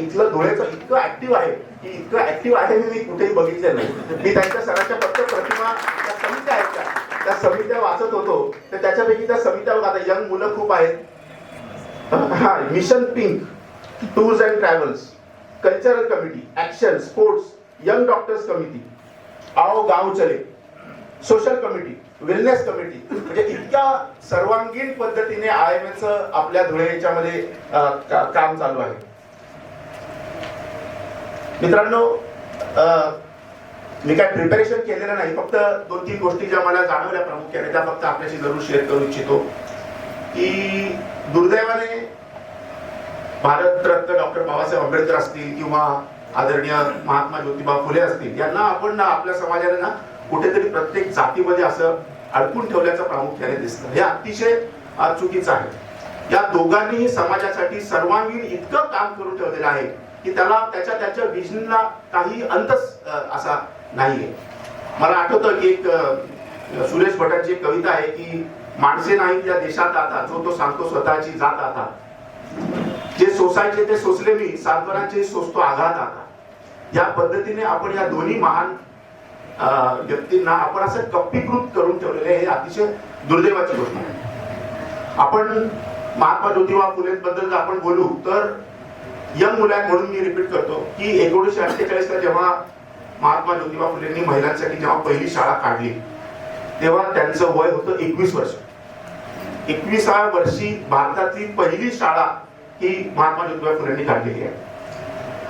इथलं धुळेचं इतकं ऍक्टिव्ह आहे की इतकं ऍक्टिव्ह आहे मी कुठेही बघितलं नाही. मी त्यांच्या सरांच्या फक्त प्रतिमा त्या समित्या आहेत त्या समित्या वाचत होतो, तर त्याच्यापैकी त्या समित्या आता यंग मुलं खूप आहेत. हा, mission pink, tours and travels, cultural committee, action, sports, young doctors committee, आओ गाव चले, सोशल कमिटी, वेलनेस कमिटी, म्हणजे इतक्या सर्वांगीण पद्धतीने IMA आपल्या धुळे याच्यामध्ये काम चालू आहे. मित्रांनो, मी काय प्रिपरेशन केलेलं नाही, फक्त 2-3 गोष्टी ज्या मला जाणवल्या प्रामुख्याने त्या फक्त आपल्याशी जरूर शेअर करू इच्छितो. की दुर्दैवाने भारतरत्न डॉक्टर बाबासाहेब आंबेडकर असतील किंवा आदरणीय महात्मा ज्योतिबा फुले असतील, यांना आपण आपल्या समाजाने ना कुठेतरी प्रत्येक जातीमध्ये असं अडकून ठेवल्याचं प्रामुख्याने दिसतं. हे अतिशय चुकीचं आहे. या दोघांनीही समाजासाठी सर्वांगीण इतकं काम करून ठेवलेलं आहे की त्याला त्याच्या विजनला काही अंतच असा नाहीये. मला आठवतं की एक सुरेश भटांची एक कविता आहे की माणसे नाही या देशात आता, जो तो सांगतो स्वतःची जात आता, जे सोसायचे ते सोसले मी, सातवरांचे सोसतो आघात आता. या पद्धतीने आपण या दोन्ही महान व्यक्तींना आपण असं कप्पीकृत करून ठेवलेले, हे अतिशय दुर्दैवाची गोष्ट आहे. आपण महात्मा ज्योतिबा फुलेंबद्दल जर आपण बोलू तर यंग मुलं आहेत म्हणून मी रिपीट करतो की 1948 ला जेव्हा महात्मा ज्योतिबा फुलेंनी महिलांसाठी जेव्हा पहिली शाळा काढली तेव्हा त्यांचं वय होतं 21 वर्ष. 21व्या वर्षी भारतातली पहिली शाळा ही महात्मा ज्योतिबा फुलेंनी काढलेली आहे.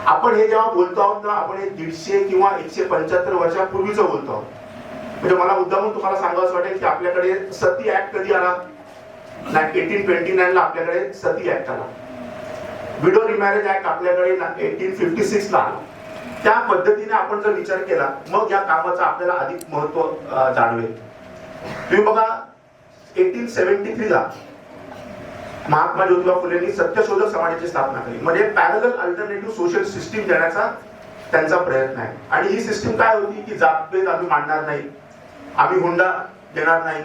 आपण हे जेव्हा बोलतो आहोत ना, आपण हे 150 किंवा 175 वर्षापूर्वीचं बोलतो आहोत. म्हणजे मला मुद्दामून तुम्हाला सांगावंच वाटेल की आपल्याकडे सती ऍक्ट कधी आला? 1829 ला आपल्याकडे सती ऍक्ट आला. विडो रिमॅरेज ऍक्ट आपल्याकडे 1856 ला आला. त्या पद्धतीने आपण जर विचार केला मग या कामाचं आपल्याला अधिक महत्व जाणवेल. तुम्ही बघा 1873 ला महात्मा ज्योतिबा फुलेंनी सत्यशोधक समाजाची स्थापना केली. म्हणजे पॅरलल अल्टरनेटिव्ह सोशल सिस्टीम देण्याचा त्यांचा प्रयत्न आहे. आणि ही सिस्टीम काय होती की जातभेद आम्ही मांडणार नाही, आम्ही हुंडा देणार नाही,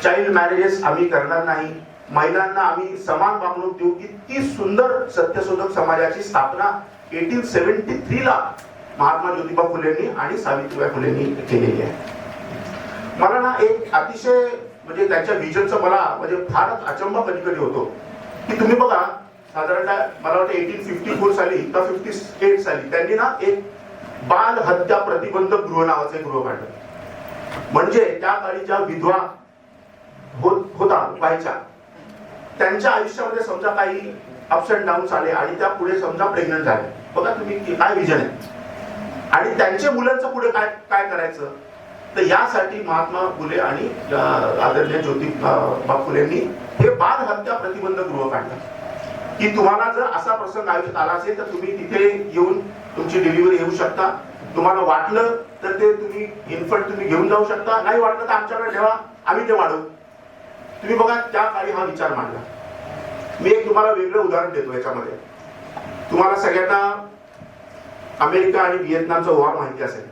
चाइल्ड मॅरेजेस आम्ही करणार नाही, महिलांना आम्ही समान वागणूक देऊ. इतकी सुंदर सत्यशोधक समाजाची स्थापना 1873 ला महात्मा ज्योतिबा फुलेंनी आणि सावित्रीबाई फुलेंनी केलेली आहे. मला ना एक अतिशय म्हणजे त्यांच्या विजनचं मला म्हणजे फारच अचंबा कधी कधी होतो की तुम्ही बघा साधारणतः मला वाटतं 1854 साली किंवा 58 साली त्यांनी ना एक बाल हत्या प्रतिबंधक गृह नावाचं एक गृह काढलं. म्हणजे त्या काळी ज्या विधवा होता व्हायच्या त्यांच्या आयुष्यामध्ये समजा काही अप्स अँड डाऊन्स आले आणि त्या पुढे समजा प्रेग्नंट झाले. बघा तुम्ही काय विजन आहे. आणि त्यांच्या मुलांचं पुढे काय काय करायचं, तर यासाठी महात्मा फुले आणि आदरणीय ज्योतिबा फुलेंनी हे बाल हत्या प्रतिबंधक गृह काढलं की तुम्हाला जर असा प्रसंग आयुष्यात आला असेल तर तुम्ही तिथे येऊन तुमची डिलिव्हरी घेऊ शकता. तुम्हाला वाटलं तर ते तुम्ही इन्फंट तुम्ही घेऊन जाऊ शकता, नाही वाटलं तर आमच्याकडे ठेवा, आम्ही ते वाढवू. तुम्ही बघा त्या काळी हा विचार मांडला. मी एक तुम्हाला वेगळं उदाहरण देतो याच्यामध्ये. तुम्हाला सगळ्यांना अमेरिका आणि व्हिएतनामचा वॉर माहिती असेल.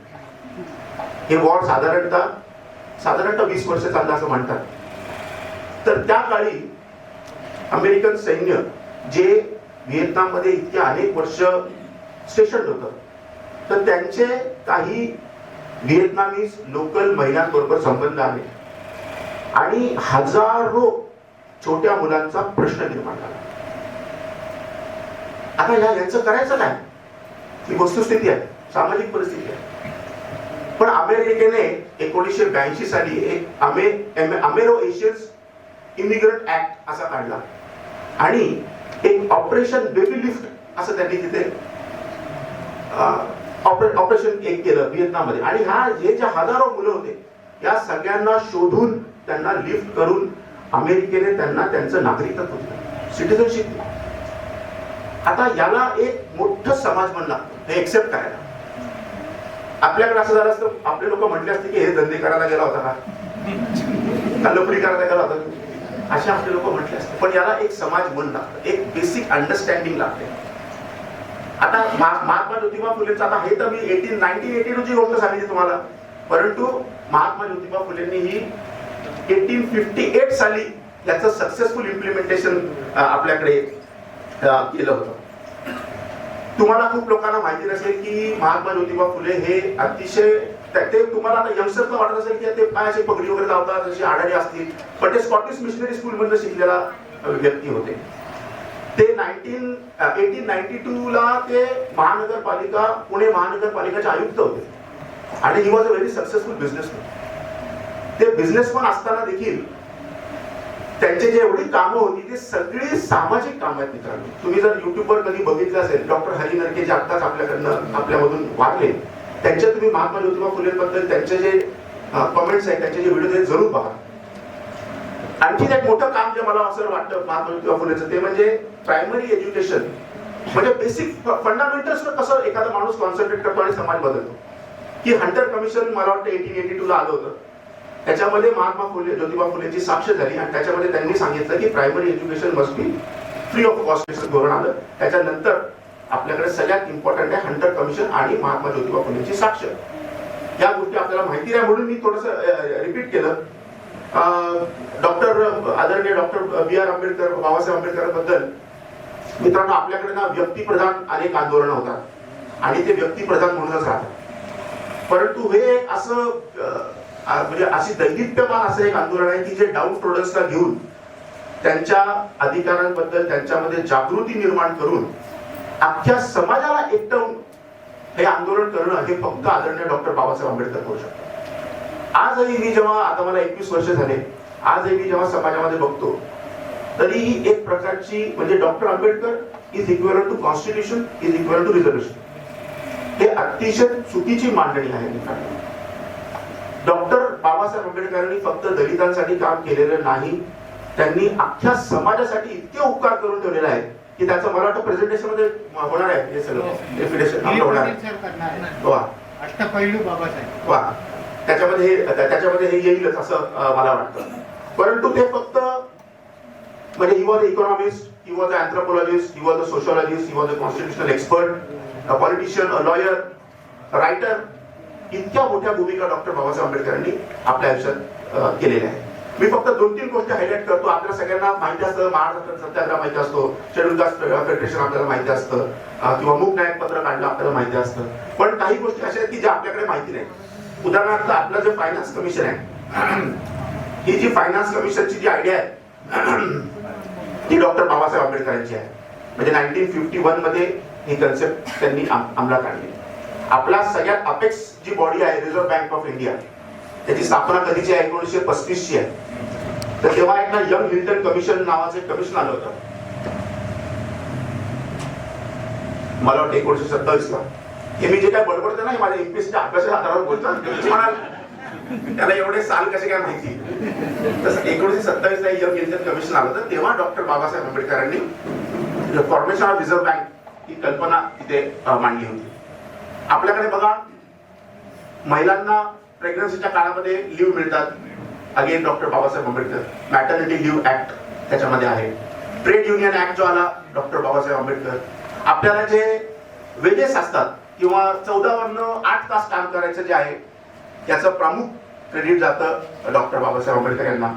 हे वॉर साधारणतः 20 वर्ष चाललं असं म्हणतात. तर त्या काळी अमेरिकन सैन्य जे व्हिएतनाम मध्ये इतके अनेक वर्ष स्टेशन होतं, तर त्यांचे काही व्हिएतनामीज लोकल महिलांबरोबर संबंध आले आणि हजारो छोट्या मुलांचा प्रश्न निर्माण झाला. आता यांचं करायचं काय? ही वस्तुस्थिती आहे, सामाजिक परिस्थिती आहे. पण अमेरिकेने 1982 साली एक अमेरो एशियन्स इमिग्रंट ऍक्ट असा काढला आणि एक ऑपरेशन बेबी लिफ्ट असं त्यांनी तिथे ऑपरेशन एक केलं व्हिएतनाम मध्ये. आणि हे जे हजारो मुलं होते या सगळ्यांना शोधून त्यांना लिफ्ट करून अमेरिकेने त्यांना त्यांचं नागरिकत्व दिलं, सिटिझनशिप दिलं. आता याला एक मोठं समाजमन लागतं हे एक्सेप्ट करायला. आपल्याकडे असं झालं असतं, आपले लोक म्हटले असते की हे धंदे करायला गेला होता का लफडी करायला गेला होता, असे आपले लोक म्हटले असते. पण याला एक समाज मन लागतं, एक बेसिक अंडरस्टँडिंग लागते. आता महात्मा ज्योतिबा फुलेंचं आता हे तर मी 1980 ची गोष्ट सांगितली तुम्हाला, परंतु महात्मा ज्योतिबा फुलेंनी ही 1858 साली याचं सक्सेसफुल इम्प्लिमेंटेशन आपल्याकडे केलं होतं. तुम्हाला खूप लोकांना माहिती नसेल की महात्मा ज्योतिबा फुले हे अतिशय, ते तुम्हाला आता यंगस्टरला वाटत असेल की ते काय असे पगडी वगैरे लावतात, जशी आडाणी असतील, पण ते स्कॉटिश मिशनरी स्कूल मधून शिकलेला व्यक्ती होते. ते 1892 ला ते महानगरपालिका, पुणे महानगरपालिकाचे आयुक्त होते आणि ही was a very successful businessman. ते बिझनेसमॅन असताना देखील त्यांचे जे एवढी कामं होती ती सगळी सामाजिक कामं आहेत मित्रांनो. तुम्ही जर युट्यूबवर कधी बघितलं असेल, डॉक्टर हरी नरके जे आत्ताच आपल्यामधून वारले, त्यांच्या तुम्ही महात्मा ज्योतिबा फुलेंबद्दल त्यांचे जे कमेंट्स आहेत, त्यांचे जे व्हिडिओ आहेत, जरूर पहा. आणखी एक मोठं काम जे मला असं वाटतं महात्मा ज्योतिबा फुलेचं, ते म्हणजे प्रायमरी एज्युकेशन, म्हणजे बेसिक फंडामेंटल्स कसं एखादा माणूस कॉन्सन्ट्रेट करतो आणि समाज बदलतो. की हंटर कमिशन मला वाटतं 1882 ला आलं होतं. त्याच्यामध्ये महात्मा फुले, ज्योतिबा फुलेंची साक्ष झाली आणि त्याच्यामध्ये त्यांनी सांगितलं की primary education must be free of cost धोरण आलं. त्याच्यानंतर आपल्याकडे सगळ्यात इम्पॉर्टंट आहे हंटर कमिशन आणि महात्मा ज्योतिबा फुलेंची साक्ष. या गोष्टी आपल्याला माहिती नाही म्हणून मी थोडंसं रिपीट केलं. आदरणीय डॉक्टर बी आर आंबेडकर, बाबासाहेब आंबेडकर बद्दल मित्रांनो, आपल्याकडे ना व्यक्तिप्रधान अनेक आंदोलन होतात आणि ते व्यक्तिप्रधान म्हणूनच राहतात. परंतु हे असं म्हणजे अशी दैदिप्यमान असं एक आंदोलन आहे की जे डाऊन प्रोडक्ट्सला घेऊन त्यांच्या अधिकारांबद्दल त्यांच्यामध्ये जागृती निर्माण करून अख्ख्या समाजाला एकटवून हे आंदोलन करणं हे फक्त आदरणीय डॉक्टर बाबासाहेब आंबेडकर करू शकतात. आजही मी जेव्हा, आता मला 21 वर्ष झाले, आजही मी जेव्हा समाजामध्ये बघतो तरी ही एक प्रकारची म्हणजे doctor Ambedkar is equal to constitution is equal to reservation, हे अतिशय चुकीची मांडणी आहे. डॉक्टर बाबासाहेब आंबेडकरांनी फक्त दलितांसाठी काम केलेलं नाही, त्यांनी अख्ख्या समाजासाठी इतके उपकार करून ठेवलेले आहेत की त्याचं मला वाटतं प्रेझेंटेशन मध्ये होणार आहे. हे सगळं डेफिनेशन आपलं होणार आहे. वा, अष्टपैलू बाबासाहेब, वा, त्याच्यामध्ये हे येईलच असं मला वाटतं. परंतु ते फक्त म्हणजे he was a economist, he was a anthropologist, he was a sociologist, he was a constitutional expert, a politician, a lawyer, writer, इतक्या मोठ्या भूमिका डॉक्टर बाबासाहेब आंबेडकरांनी आपल्या आयुष्यात केलेल्या आहेत. मी फक्त 2-3 गोष्टी हायलाइट करतो. आपल्या सगळ्यांना माहिती असतं, महाराष्ट्र सत्याग्रह माहिती असतो, शेड्यूल कास्ट फेडरेशन आपल्याला माहिती असतं, किंवा मूक नायक पत्र काढलं आपल्याला माहिती असतं. पण काही गोष्टी अशा आहेत की ज्या आपल्याकडे माहिती नाही. उदाहरणार्थ आपलं जे फायनान्स कमिशन आहे, ही जी फायनान्स कमिशनची जी आयडिया आहे ती डॉक्टर बाबासाहेब आंबेडकरांची आहे. म्हणजे 1951 मध्ये ही कन्सेप्ट त्यांनी अंमलात आणली. आपला सगळ्यात अपेक्स जी बॉडी आहे रिझर्व्ह बँक ऑफ इंडिया, त्याची स्थापना कधीची आहे? 1935 ची आहे. तर तेव्हा एक ना यंग हिल्टन कमिशन नावाचं एक कमिशन आलं होतं, मला वाटतं 1927 ला. हे मी जे काय बडबडतो ना, माझ्या एमपीएससीच्या अभ्यासाच्या आधारावर बोलतो, त्याला एवढे साल कसे काय माहिती. तसं 1927 ला यंग हिल्टन कमिशन आलं होतं. तेव्हा डॉक्टर बाबासाहेब आंबेडकरांनी फॉर्मेशन ऑफ रिझर्व्ह बँक ही कल्पना तिथे मांडली होती. आपल्याकडे बघा, महिलांना प्रेग्नन्सीच्या काळामध्ये लिव्ह मिळतात, again doctor Babasaheb Ambedkar. Maternity leave act त्याच्यामध्ये आहे. ट्रेड युनियन ऍक्ट जो आला डॉक्टर बाबासाहेब आंबेडकर. आपल्याला जे वेजेस असतात किंवा 14 वरनं 8 तास काम करायचं जे आहे त्याचं प्रमुख क्रेडिट जातं डॉक्टर बाबासाहेब आंबेडकर यांना.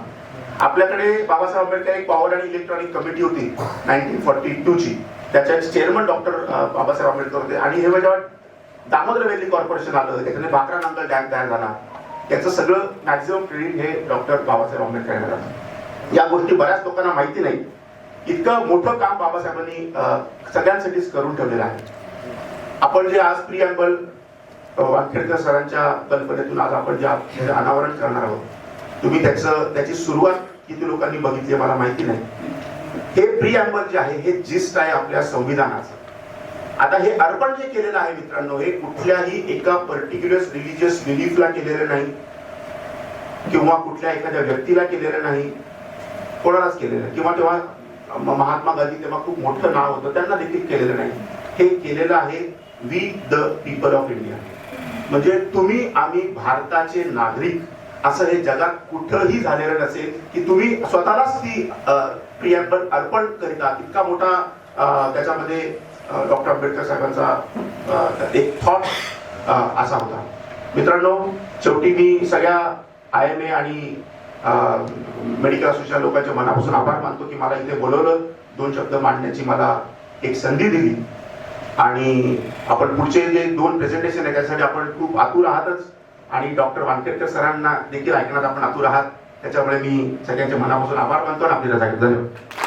आपल्याकडे बाबासाहेब आंबेडकर एक पॉवर आणि इलेक्ट्रॉनिक कमिटी होती 1942 ची, त्याच्या चेअरमन डॉक्टर बाबासाहेब आंबेडकर होते. आणि हे जेव्हा दामोदर व्हॅली कॉर्पोरेशन आलं, त्याच्याने भाकरा नांगल डॅम तयार झाला, त्याचं सगळं मॅक्झिमम क्रेडिट हे डॉक्टर बाबासाहेब आंबेडकर यांना जातं. या गोष्टी बऱ्याच लोकांना माहिती नाही. इतकं मोठं काम बाबासाहेबांनी सगळ्यांसाठीच करून ठेवलेलं आहे. आपण जे आज प्रिअम्बल वानखेडकर सरांच्या कल्पनेतून आज आपण जे अनावरण करणार आहोत, तुम्ही त्याची सुरुवात किती लोकांनी बघितली मला माहिती नाही. हे प्रिअम्बल जे आहे हे जिस्ट आहे आपल्या संविधानाचं. आता हे अर्पण जे केलेलं आहे मित्रांनो, हे कुठल्याही एका पर्टिक्युलर रिलिजियस बिलीफला केलेलं नाही किंवा कुठल्या एखाद्या व्यक्तीला केलेलं नाही, कोणालाच केलेलं नाही. किंवा तेव्हा महात्मा गांधी तेव्हा खूप मोठं नाव होतं, त्यांना देखील केलेलं नाही. हे केलेलं आहे we the people of India, म्हणजे तुम्ही आम्ही भारताचे नागरिक. असं हे जगात कुठंही झालेलं नसेल की तुम्ही स्वतःलाच ती प्रिअम्बल अर्पण करीता. इतका मोठा त्याच्यामध्ये डॉक्टर आंबेडकर साहेबांचा एक थॉट असा होता. मित्रांनो, शेवटी मी सगळ्या IMA आणि मेडिकल असोसिएशन लोकांच्या मनापासून आभार मानतो की मला इथे बोलवलं, 2 शब्द मांडण्याची मला एक संधी दिली. आणि आपण पुढचे जे 2 प्रेझेंटेशन आहे त्यासाठी आपण खूप आतुर आहातच आणि डॉक्टर वानखेडकर सरांना देखील ऐकण्यात आपण आतुर आहात. त्याच्यामुळे मी सगळ्यांच्या मनापासून आभार मानतो आणि आपली रजा घेतो. धन्यवाद.